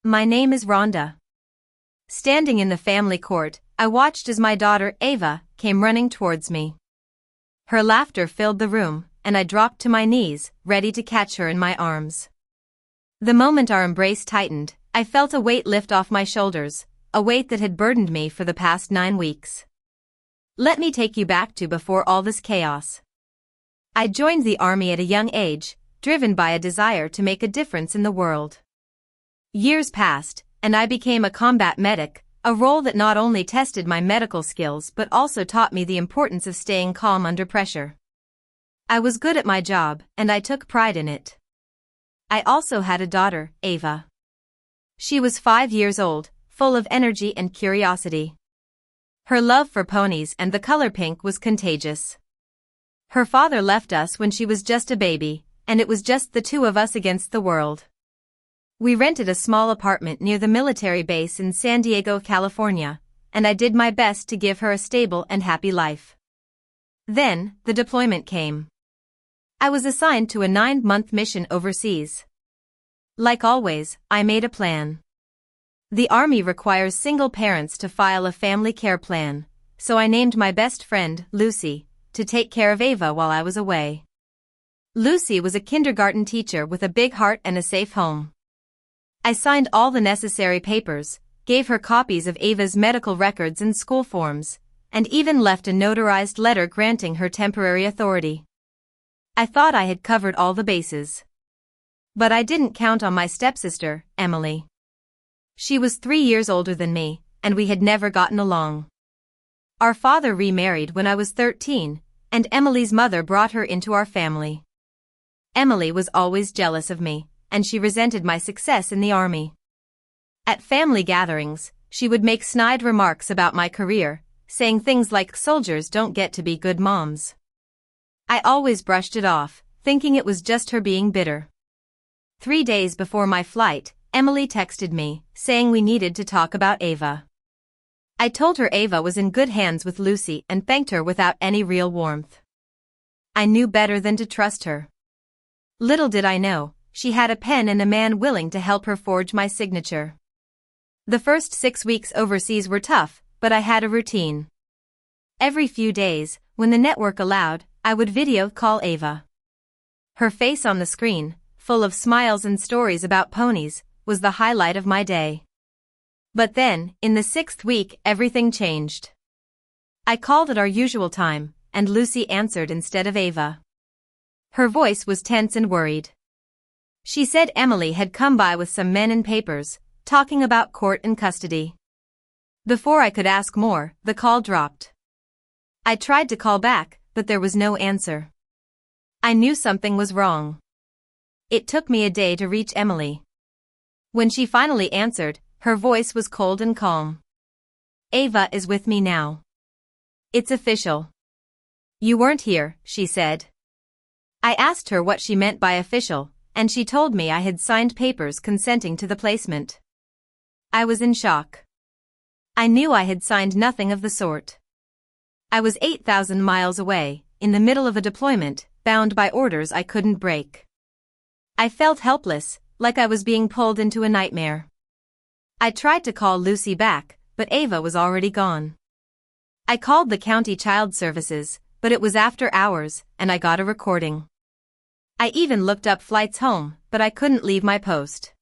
My name is Rhonda. Standing in the family court, I watched as my daughter, Ava, came running towards me. Her laughter filled the room, and I dropped to my knees, ready to catch her in my arms. The moment our embrace tightened, I felt a weight lift off my shoulders, a weight that had burdened me for the past 9 weeks. Let me take you back to before all this chaos. I joined the army at a young age, driven by a desire to make a difference in the world. Years passed, and I became a combat medic, a role that not only tested my medical skills but also taught me the importance of staying calm under pressure. I was good at my job, and I took pride in it. I also had a daughter, Ava. She was 5 years old, full of energy and curiosity. Her love for ponies and the color pink was contagious. Her father left us when she was just a baby, and it was just the two of us against the world. We rented a small apartment near the military base in San Diego, California, and I did my best to give her a stable and happy life. Then, the deployment came. I was assigned to a 9-month mission overseas. Like always, I made a plan. The Army requires single parents to file a family care plan, so I named my best friend, Lucy, to take care of Ava while I was away. Lucy was a kindergarten teacher with a big heart and a safe home. I signed all the necessary papers, gave her copies of Ava's medical records and school forms, and even left a notarized letter granting her temporary authority. I thought I had covered all the bases. But I didn't count on my stepsister, Emily. She was 3 years older than me, and we had never gotten along. Our father remarried when I was 13, and Emily's mother brought her into our family. Emily was always jealous of me, and she resented my success in the army. At family gatherings, she would make snide remarks about my career, saying things like soldiers don't get to be good moms. I always brushed it off, thinking it was just her being bitter. 3 days before my flight, Emily texted me, saying we needed to talk about Ava. I told her Ava was in good hands with Lucy and thanked her without any real warmth. I knew better than to trust her. Little did I know, she had a pen and a man willing to help her forge my signature. The first 6 weeks overseas were tough, but I had a routine. Every few days, when the network allowed, I would video call Ava. Her face on the screen, full of smiles and stories about ponies, was the highlight of my day. But then, in the 6th week, everything changed. I called at our usual time, and Lucy answered instead of Ava. Her voice was tense and worried. She said Emily had come by with some men and papers, talking about court and custody. Before I could ask more, the call dropped. I tried to call back, but there was no answer. I knew something was wrong. It took me a day to reach Emily. When she finally answered, her voice was cold and calm. Ava is with me now. It's official. You weren't here, she said. I asked her what she meant by official, and she told me I had signed papers consenting to the placement. I was in shock. I knew I had signed nothing of the sort. I was 8,000 miles away, in the middle of a deployment, bound by orders I couldn't break. I felt helpless, like I was being pulled into a nightmare. I tried to call Lucy back, but Ava was already gone. I called the county child services, but it was after hours, and I got a recording. I even looked up flights home, but I couldn't leave my post.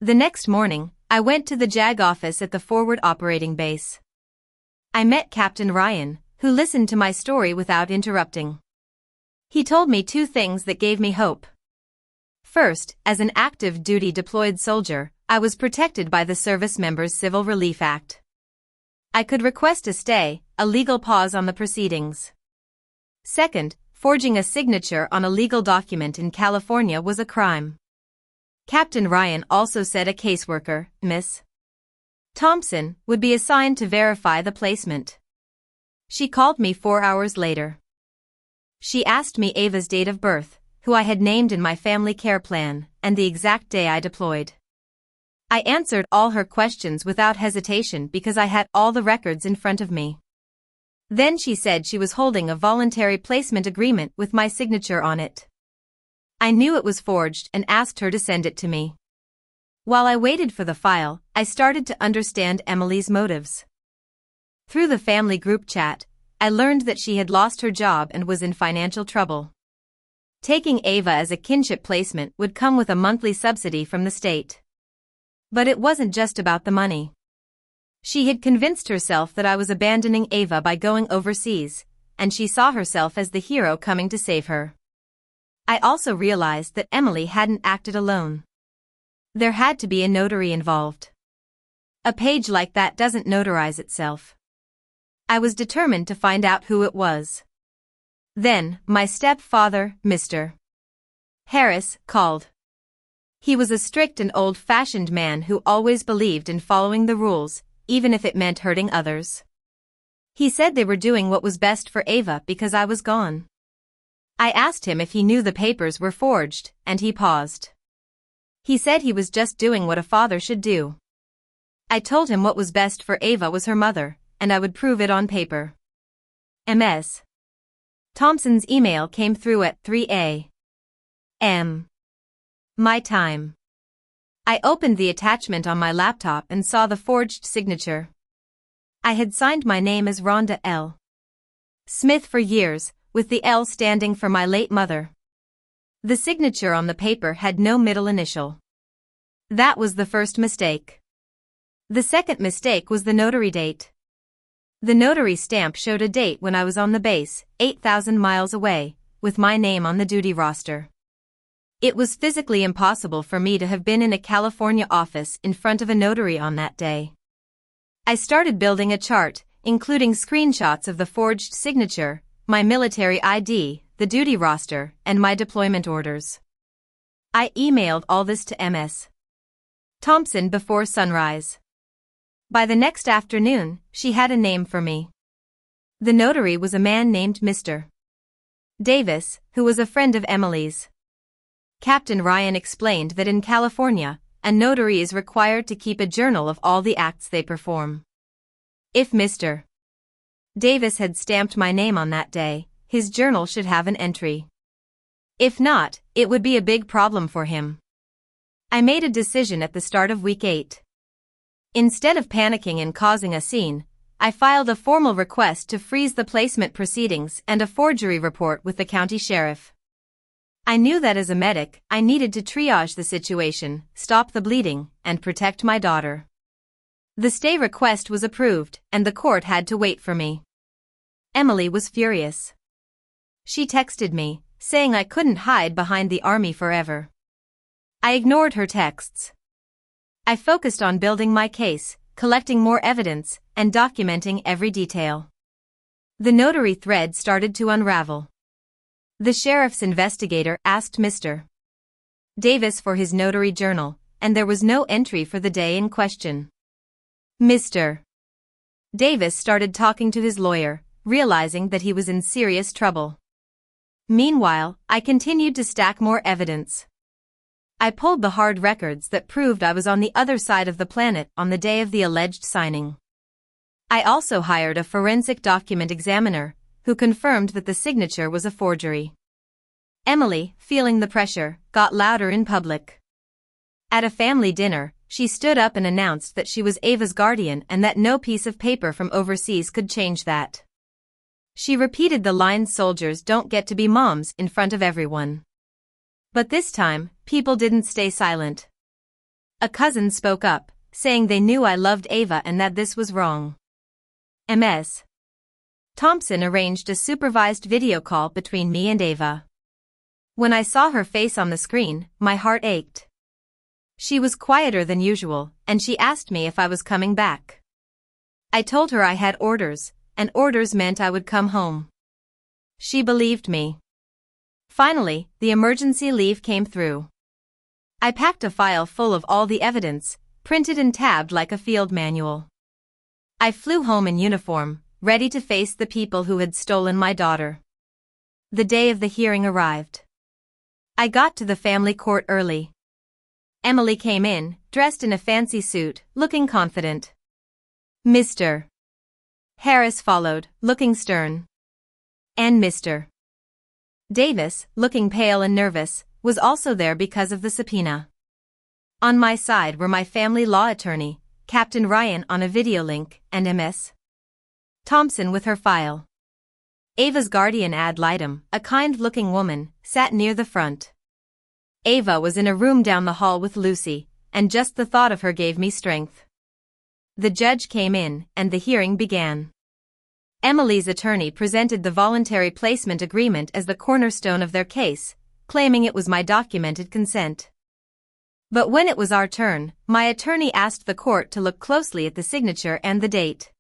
The next morning, I went to the JAG office at the Forward Operating Base. I met Captain Ryan, who listened to my story without interrupting. He told me 2 things that gave me hope. First, as an active duty deployed soldier, I was protected by the Service Members Civil Relief Act. I could request a stay, a legal pause on the proceedings. Second, forging a signature on a legal document in California was a crime. Captain Ryan also said a caseworker, Miss Thompson, would be assigned to verify the placement. She called me 4 hours later. She asked me Ava's date of birth, who I had named in my family care plan, and the exact day I deployed. I answered all her questions without hesitation because I had all the records in front of me. Then she said she was holding a voluntary placement agreement with my signature on it. I knew it was forged and asked her to send it to me. While I waited for the file, I started to understand Emily's motives. Through the family group chat, I learned that she had lost her job and was in financial trouble. Taking Ava as a kinship placement would come with a monthly subsidy from the state. But it wasn't just about the money. She had convinced herself that I was abandoning Ava by going overseas, and she saw herself as the hero coming to save her. I also realized that Emily hadn't acted alone. There had to be a notary involved. A page like that doesn't notarize itself. I was determined to find out who it was. Then, my stepfather, Mr. Harris, called. He was a strict and old-fashioned man who always believed in following the rules, even if it meant hurting others. He said they were doing what was best for Ava because I was gone. I asked him if he knew the papers were forged, and he paused. He said he was just doing what a father should do. I told him what was best for Ava was her mother, and I would prove it on paper. Ms. Thompson's email came through at 3 a.m. my time. I opened the attachment on my laptop and saw the forged signature. I had signed my name as Rhonda L. Smith for years, with the L standing for my late mother. The signature on the paper had no middle initial. That was the first mistake. The second mistake was the notary date. The notary stamp showed a date when I was on the base, 8,000 miles away, with my name on the duty roster. It was physically impossible for me to have been in a California office in front of a notary on that day. I started building a chart, including screenshots of the forged signature, my military ID, the duty roster, and my deployment orders. I emailed all this to Ms. Thompson before sunrise. By the next afternoon, she had a name for me. The notary was a man named Mr. Davis, who was a friend of Emily's. Captain Ryan explained that in California, a notary is required to keep a journal of all the acts they perform. If Mr. Davis had stamped my name on that day, his journal should have an entry. If not, it would be a big problem for him. I made a decision at the start of week 8. Instead of panicking and causing a scene, I filed a formal request to freeze the placement proceedings and a forgery report with the county sheriff. I knew that as a medic, I needed to triage the situation, stop the bleeding, and protect my daughter. The stay request was approved, and the court had to wait for me. Emily was furious. She texted me, saying I couldn't hide behind the army forever. I ignored her texts. I focused on building my case, collecting more evidence, and documenting every detail. The notary thread started to unravel. The sheriff's investigator asked Mr. Davis for his notary journal, and there was no entry for the day in question. Mr. Davis started talking to his lawyer, realizing that he was in serious trouble. Meanwhile, I continued to stack more evidence. I pulled the hard records that proved I was on the other side of the planet on the day of the alleged signing. I also hired a forensic document examiner, who confirmed that the signature was a forgery. Emily, feeling the pressure, got louder in public. At a family dinner, she stood up and announced that she was Ava's guardian and that no piece of paper from overseas could change that. She repeated the line "soldiers don't get to be moms" in front of everyone. But this time, people didn't stay silent. A cousin spoke up, saying they knew I loved Ava and that this was wrong. Ms. Thompson arranged a supervised video call between me and Ava. When I saw her face on the screen, my heart ached. She was quieter than usual, and she asked me if I was coming back. I told her I had orders, and orders meant I would come home. She believed me. Finally, the emergency leave came through. I packed a file full of all the evidence, printed and tabbed like a field manual. I flew home in uniform, ready to face the people who had stolen my daughter. The day of the hearing arrived. I got to the family court early. Emily came in, dressed in a fancy suit, looking confident. Mr. Harris followed, looking stern. And Mr. Davis, looking pale and nervous, was also there because of the subpoena. On my side were my family law attorney, Captain Ryan on a video link, and Ms. Thompson with her file. Ava's guardian ad litem, a kind-looking woman, sat near the front. Ava was in a room down the hall with Lucy, and just the thought of her gave me strength. The judge came in, and the hearing began. Emily's attorney presented the voluntary placement agreement as the cornerstone of their case, claiming it was my documented consent. But when it was our turn, my attorney asked the court to look closely at the signature and the date.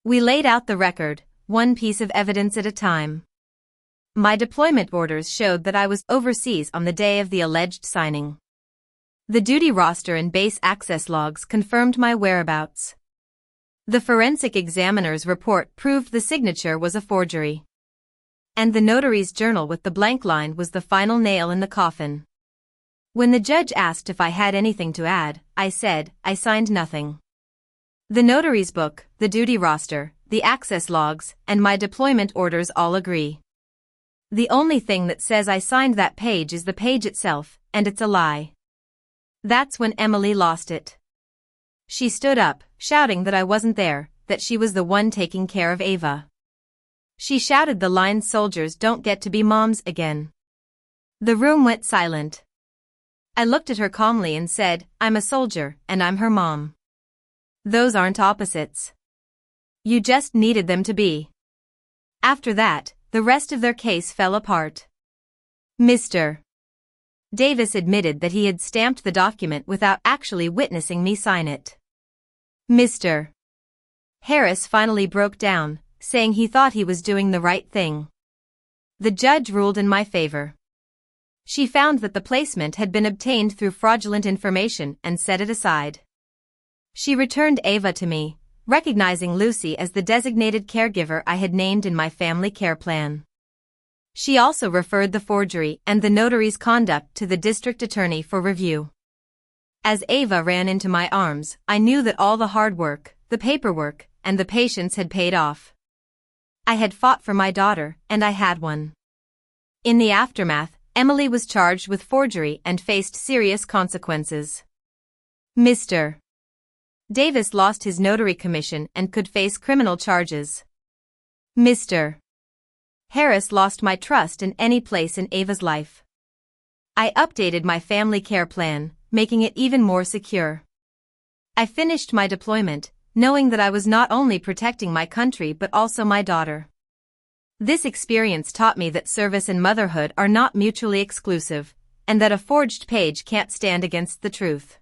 We laid out the record, one piece of evidence at a time. My deployment orders showed that I was overseas on the day of the alleged signing. The duty roster and base access logs confirmed my whereabouts. The forensic examiner's report proved the signature was a forgery. And the notary's journal with the blank line was the final nail in the coffin. When the judge asked if I had anything to add, I said, I signed nothing. The notary's book, the duty roster, the access logs, and my deployment orders all agree. The only thing that says I signed that page is the page itself, and it's a lie. That's when Emily lost it. She stood up, shouting that I wasn't there, that she was the one taking care of Ava. She shouted the line, "Soldiers don't get to be moms again." The room went silent. I looked at her calmly and said, I'm a soldier, and I'm her mom. Those aren't opposites. You just needed them to be. After that, the rest of their case fell apart. Mr. Davis admitted that he had stamped the document without actually witnessing me sign it. Mr. Harris finally broke down, saying he thought he was doing the right thing. The judge ruled in my favor. She found that the placement had been obtained through fraudulent information and set it aside. She returned Ava to me, recognizing Lucy as the designated caregiver I had named in my family care plan. She also referred the forgery and the notary's conduct to the district attorney for review. As Ava ran into my arms, I knew that all the hard work, the paperwork, and the patience had paid off. I had fought for my daughter, and I had won. In the aftermath, Emily was charged with forgery and faced serious consequences. Mr. Davis lost his notary commission and could face criminal charges. Mr. Harris lost my trust in any place in Ava's life. I updated my family care plan, making it even more secure. I finished my deployment, knowing that I was not only protecting my country but also my daughter. This experience taught me that service and motherhood are not mutually exclusive, and that a forged page can't stand against the truth.